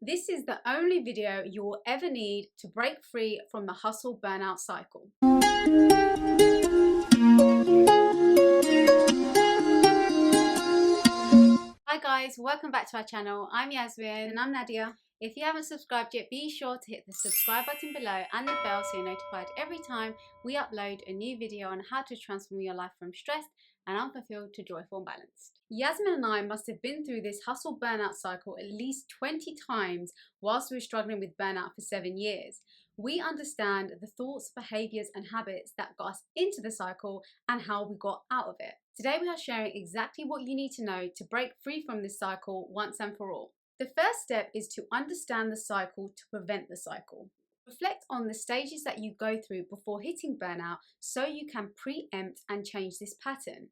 This is the only video you will ever need to break free from the hustle burnout cycle. Hi guys, welcome back to our channel. I'm Yasmin And I'm Nadia. If you haven't subscribed yet, be sure to hit the subscribe button below and the bell so you're notified every time we upload a new video on how to transform your life from stressed and unfulfilled to joyful and balanced. Yasmin and I must have been through this hustle burnout cycle at least 20 times whilst we were struggling with burnout for 7 years. We understand the thoughts, behaviours and habits that got us into the cycle and how we got out of it. Today we are sharing exactly what you need to know to break free from this cycle once and for all. The first step is to understand the cycle to prevent the cycle. Reflect on the stages that you go through before hitting burnout so you can preempt and change this pattern.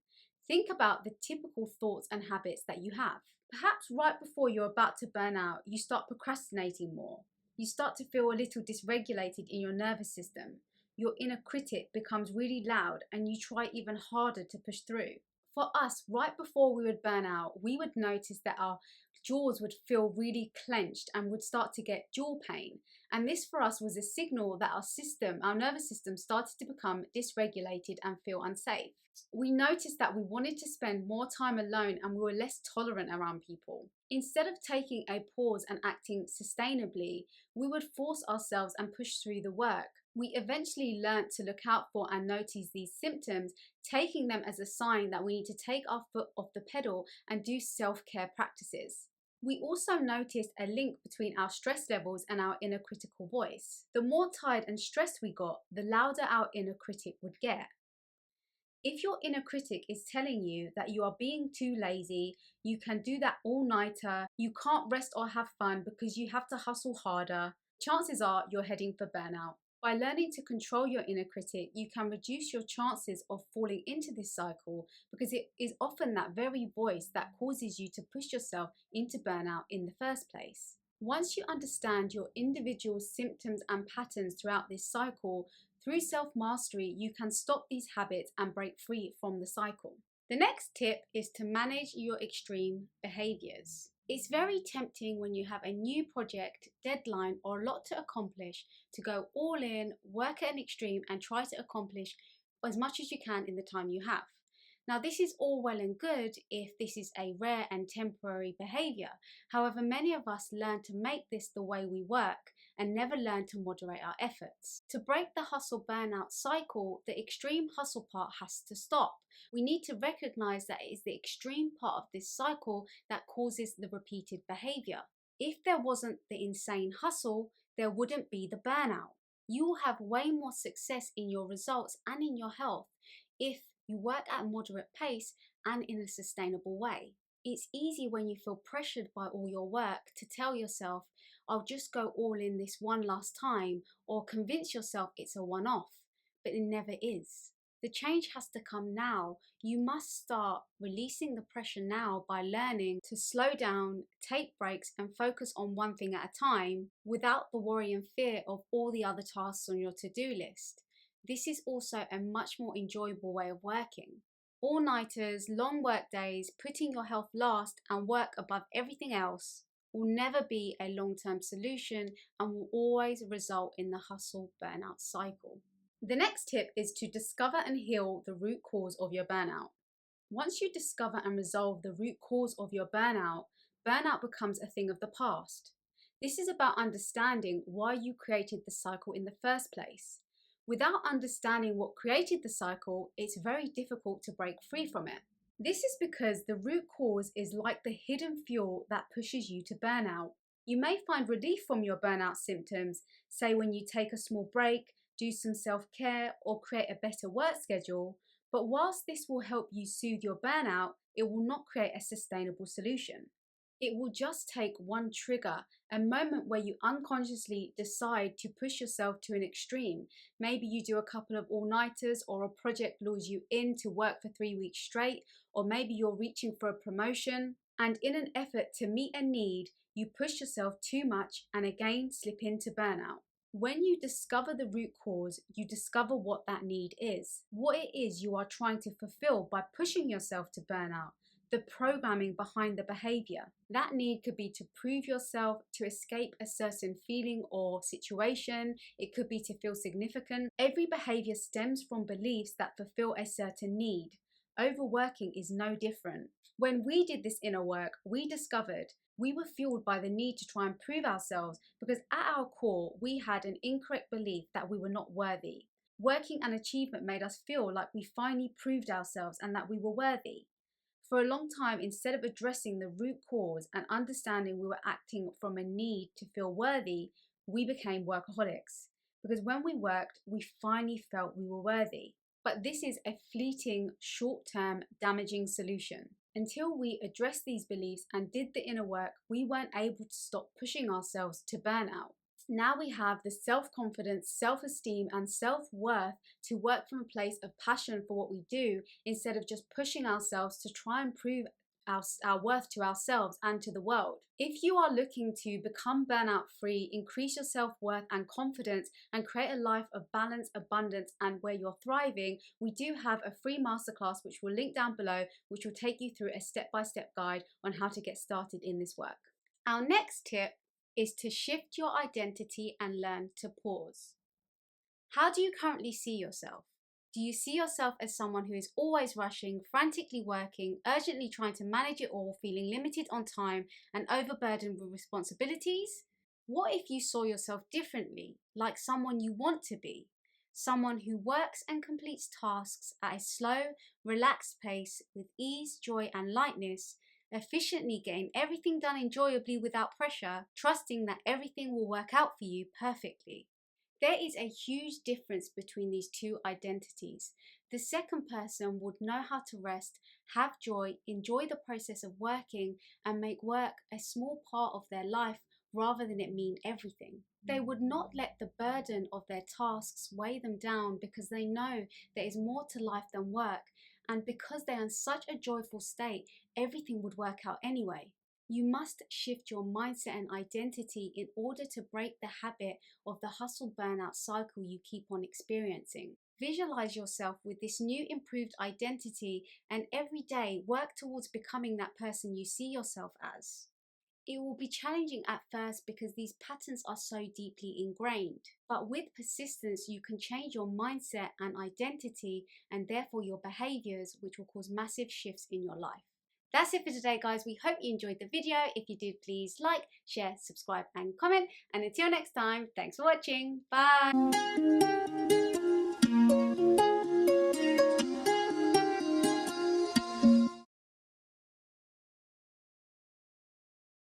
Think about the typical thoughts and habits that you have. Perhaps right before you're about to burn out, you start procrastinating more. You start to feel a little dysregulated in your nervous system. Your inner critic becomes really loud and you try even harder to push through. For us, right before we would burn out, we would notice that our jaws would feel really clenched and would start to get jaw pain. And this for us was a signal that our nervous system started to become dysregulated and feel unsafe. We noticed that we wanted to spend more time alone and we were less tolerant around people. Instead of taking a pause and acting sustainably, we would force ourselves and push through the work. We eventually learnt to look out for and notice these symptoms, taking them as a sign that we need to take our foot off the pedal and do self-care practices. We also noticed a link between our stress levels and our inner critical voice. The more tired and stressed we got, the louder our inner critic would get. If your inner critic is telling you that you are being too lazy, you can do that all-nighter, you can't rest or have fun because you have to hustle harder, chances are you're heading for burnout. By learning to control your inner critic, you can reduce your chances of falling into this cycle because it is often that very voice that causes you to push yourself into burnout in the first place. Once you understand your individual symptoms and patterns throughout this cycle, through self-mastery, you can stop these habits and break free from the cycle. The next tip is to manage your extreme behaviors. It's very tempting when you have a new project, deadline, or a lot to accomplish to go all in, work at an extreme, and try to accomplish as much as you can in the time you have. Now, this is all well and good if this is a rare and temporary behavior. However, many of us learn to make this the way we work and never learn to moderate our efforts. To break the hustle burnout cycle, the extreme hustle part has to stop. We need to recognize that it is the extreme part of this cycle that causes the repeated behavior. If there wasn't the insane hustle, there wouldn't be the burnout. You will have way more success in your results and in your health if you work at a moderate pace and in a sustainable way. It's easy when you feel pressured by all your work to tell yourself, I'll just go all in this one last time, or convince yourself it's a one-off, but it never is. The change has to come now. You must start releasing the pressure now by learning to slow down, take breaks and focus on one thing at a time without the worry and fear of all the other tasks on your to-do list. This is also a much more enjoyable way of working. All-nighters, long work days, putting your health last and work above everything else will never be a long-term solution and will always result in the hustle burnout cycle. The next tip is to discover and heal the root cause of your burnout. Once you discover and resolve the root cause of your burnout, burnout becomes a thing of the past. This is about understanding why you created the cycle in the first place. Without understanding what created the cycle, it's very difficult to break free from it. This is because the root cause is like the hidden fuel that pushes you to burnout. You may find relief from your burnout symptoms, say when you take a small break, do some self-care, or create a better work schedule, but whilst this will help you soothe your burnout, it will not create a sustainable solution. It will just take one trigger, a moment where you unconsciously decide to push yourself to an extreme. Maybe you do a couple of all-nighters, or a project lures you in to work for 3 weeks straight, or maybe you're reaching for a promotion, and in an effort to meet a need, you push yourself too much and again slip into burnout. When you discover the root cause, you discover what that need is, what it is you are trying to fulfill by pushing yourself to burnout. the programming behind the behavior. That need could be to prove yourself, to escape a certain feeling or situation. It could be to feel significant. Every behavior stems from beliefs that fulfill a certain need. Overworking is no different. When we did this inner work, we discovered we were fueled by the need to try and prove ourselves because at our core, we had an incorrect belief that we were not worthy. Working and achievement made us feel like we finally proved ourselves and that we were worthy. For a long time, instead of addressing the root cause and understanding we were acting from a need to feel worthy, we became workaholics. Because when we worked, we finally felt we were worthy. But this is a fleeting, short-term, damaging solution. Until we addressed these beliefs and did the inner work, we weren't able to stop pushing ourselves to burnout. Now we have the self-confidence, self-esteem, and self-worth to work from a place of passion for what we do instead of just pushing ourselves to try and prove our worth to ourselves and to the world. If you are looking to become burnout free, increase your self-worth and confidence, and create a life of balance, abundance, and where you're thriving, we do have a free masterclass which we'll link down below, which will take you through a step-by-step guide on how to get started in this work. Our next tip is to shift your identity and learn to pause. How do you currently see yourself? Do you see yourself as someone who is always rushing, frantically working, urgently trying to manage it all, feeling limited on time and overburdened with responsibilities? What if you saw yourself differently, like someone you want to be? Someone who works and completes tasks at a slow, relaxed pace with ease, joy and lightness, efficiently getting everything done enjoyably without pressure, trusting that everything will work out for you perfectly. There is a huge difference between these two identities. The second person would know how to rest, have joy, enjoy the process of working, and make work a small part of their life rather than it mean everything. They would not let the burden of their tasks weigh them down because they know there is more to life than work, and because they are in such a joyful state, everything would work out anyway. You must shift your mindset and identity in order to break the habit of the hustle burnout cycle you keep on experiencing. Visualize yourself with this new improved identity and every day work towards becoming that person you see yourself as. It will be challenging at first because these patterns are so deeply ingrained. But with persistence, you can change your mindset and identity and therefore your behaviors, which will cause massive shifts in your life. That's it for today, guys. We hope you enjoyed the video. If you did, please like, share, subscribe, and comment. And until next time, thanks for watching. Bye.